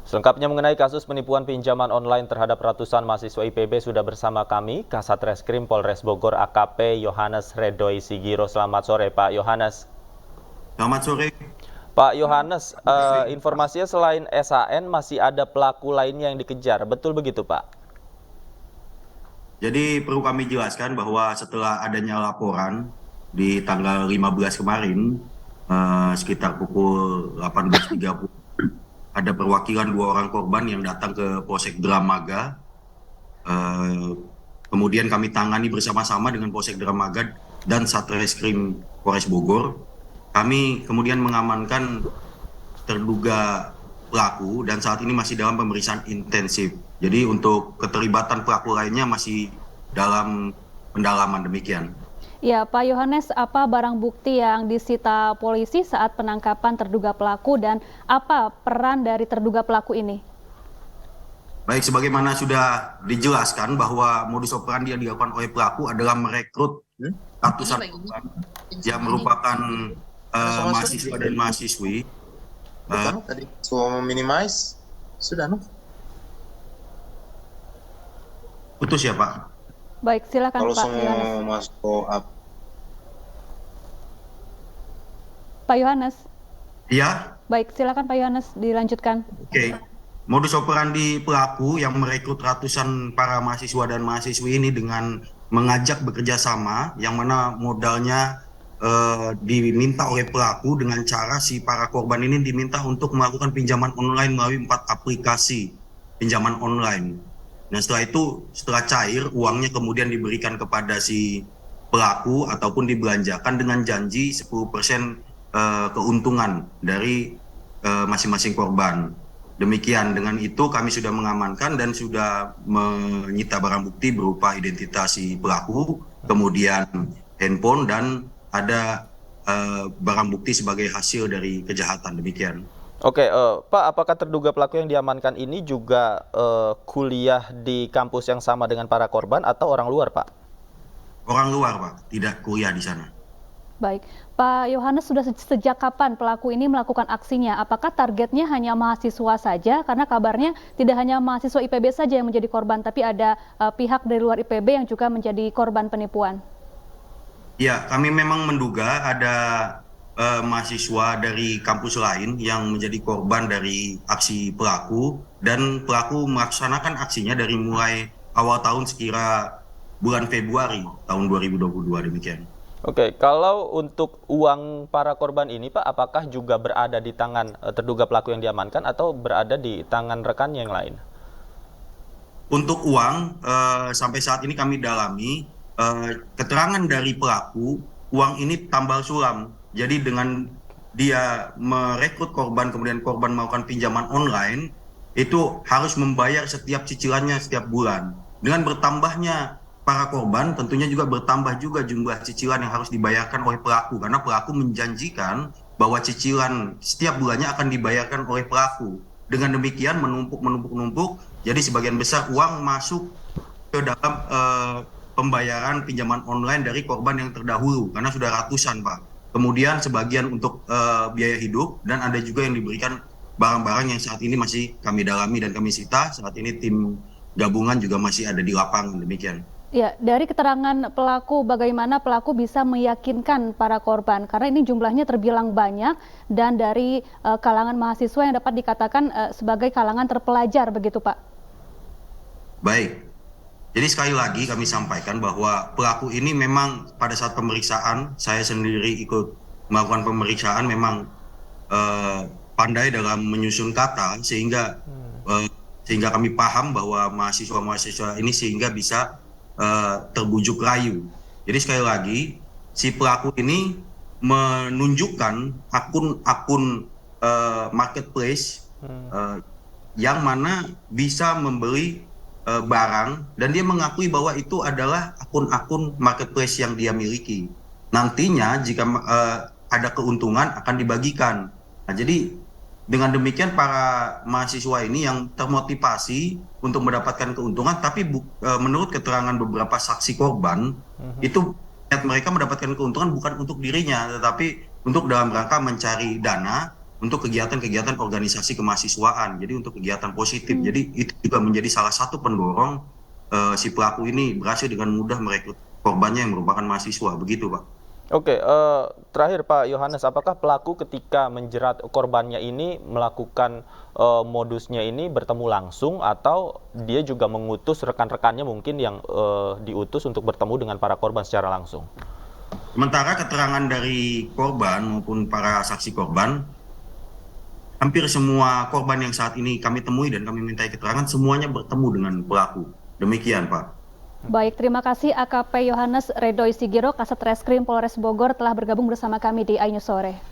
Selengkapnya mengenai kasus penipuan pinjaman online terhadap ratusan mahasiswa IPB sudah bersama kami, Kasat Reskrim Polres Bogor AKP Yohanes Redoi Sigiro. Selamat sore Pak Yohanes. Selamat sore. Pak Yohanes, informasinya selain SHN masih ada pelaku lainnya yang dikejar, betul begitu Pak? Jadi perlu kami jelaskan bahwa setelah adanya laporan di tanggal 15 kemarin, sekitar pukul 18.30, ada perwakilan 2 orang korban yang datang ke Polsek Dramaga. Kemudian kami tangani bersama-sama dengan Polsek Dramaga dan Satreskrim Polres Bogor. Kami kemudian mengamankan terduga pelaku dan saat ini masih dalam pemeriksaan intensif. Jadi untuk keterlibatan pelaku lainnya masih dalam pendalaman, demikian. Ya, Pak Yohanes, apa barang bukti yang disita polisi saat penangkapan terduga pelaku dan apa peran dari terduga pelaku ini? Baik, sebagaimana sudah dijelaskan bahwa modus operandi yang dilakukan oleh pelaku adalah merekrut ratusan korban yang merupakan mahasiswa dan mahasiswi. Tadi semua minimize sudah Putus ya Pak? Baik, silakan kalau Pak semua Yohanes. masuk up. Pak Yohanes. Iya. Baik, silakan Pak Yohanes dilanjutkan. Oke. Modus operandi pelaku yang merekrut ratusan para mahasiswa dan mahasiswi ini dengan mengajak bekerja sama, yang mana modalnya diminta oleh pelaku dengan cara si para korban ini diminta untuk melakukan pinjaman online melalui 4 aplikasi pinjaman online. Nah setelah cair, uangnya kemudian diberikan kepada si pelaku ataupun dibelanjakan dengan janji 10% keuntungan dari masing-masing korban. Demikian, dengan itu kami sudah mengamankan dan sudah menyita barang bukti berupa identitas si pelaku, kemudian handphone dan ada barang bukti sebagai hasil dari kejahatan, demikian. Oke, Pak, apakah terduga pelaku yang diamankan ini juga kuliah di kampus yang sama dengan para korban atau orang luar, Pak? Orang luar, Pak, tidak kuliah di sana. Baik, Pak Yohanes, sudah sejak kapan pelaku ini melakukan aksinya? Apakah targetnya hanya mahasiswa saja? Karena kabarnya tidak hanya mahasiswa IPB saja yang menjadi korban, tapi ada pihak dari luar IPB yang juga menjadi korban penipuan. Ya, kami memang menduga ada mahasiswa dari kampus lain yang menjadi korban dari aksi pelaku, dan pelaku melaksanakan aksinya dari mulai awal tahun sekira bulan Februari tahun 2022, demikian. Oke, kalau untuk uang para korban ini Pak, apakah juga berada di tangan terduga pelaku yang diamankan atau berada di tangan rekannya yang lain? Untuk uang, sampai saat ini kami dalami, keterangan dari pelaku, uang ini tambal sulam. Jadi dengan dia merekrut korban, kemudian korban melakukan pinjaman online, itu harus membayar setiap cicilannya setiap bulan. Dengan bertambahnya para korban, tentunya juga bertambah juga jumlah cicilan yang harus dibayarkan oleh pelaku. Karena pelaku menjanjikan bahwa cicilan setiap bulannya akan dibayarkan oleh pelaku. Dengan demikian menumpuk, jadi sebagian besar uang masuk ke dalam pembayaran pinjaman online dari korban yang terdahulu, karena sudah ratusan, Pak. Kemudian sebagian untuk biaya hidup, dan ada juga yang diberikan barang-barang yang saat ini masih kami dalami dan kami sita. Saat ini tim gabungan juga masih ada di lapangan, demikian. Ya, dari keterangan pelaku, bagaimana pelaku bisa meyakinkan para korban? Karena ini jumlahnya terbilang banyak dan dari kalangan mahasiswa yang dapat dikatakan sebagai kalangan terpelajar, begitu Pak? Baik, jadi sekali lagi kami sampaikan bahwa pelaku ini memang pada saat pemeriksaan, saya sendiri ikut melakukan pemeriksaan, memang pandai dalam menyusun kata sehingga kami paham bahwa mahasiswa-mahasiswa ini sehingga bisa terbujuk rayu. Jadi sekali lagi, si pelaku ini menunjukkan akun-akun marketplace yang mana bisa membeli barang, dan dia mengakui bahwa itu adalah akun-akun marketplace yang dia miliki. Nantinya jika ada keuntungan akan dibagikan. Nah, jadi dengan demikian para mahasiswa ini yang termotivasi untuk mendapatkan keuntungan, tapi menurut keterangan beberapa saksi korban, itu mereka mendapatkan keuntungan bukan untuk dirinya, tetapi untuk dalam rangka mencari dana untuk kegiatan-kegiatan organisasi kemahasiswaan, jadi untuk kegiatan positif. Jadi itu juga menjadi salah satu pendorong si pelaku ini berhasil dengan mudah merekrut korbannya yang merupakan mahasiswa, begitu Pak. Oke, terakhir Pak Yohanes, apakah pelaku ketika menjerat korbannya ini melakukan modusnya ini bertemu langsung atau dia juga mengutus rekan-rekannya mungkin yang diutus untuk bertemu dengan para korban secara langsung? Sementara keterangan dari korban maupun para saksi korban, hampir semua korban yang saat ini kami temui dan kami mintai keterangan semuanya bertemu dengan pelaku. Demikian Pak. Baik, terima kasih AKP Yohanes Redoi Sigiro, Kasat Reskrim Polres Bogor telah bergabung bersama kami di iNews Sore.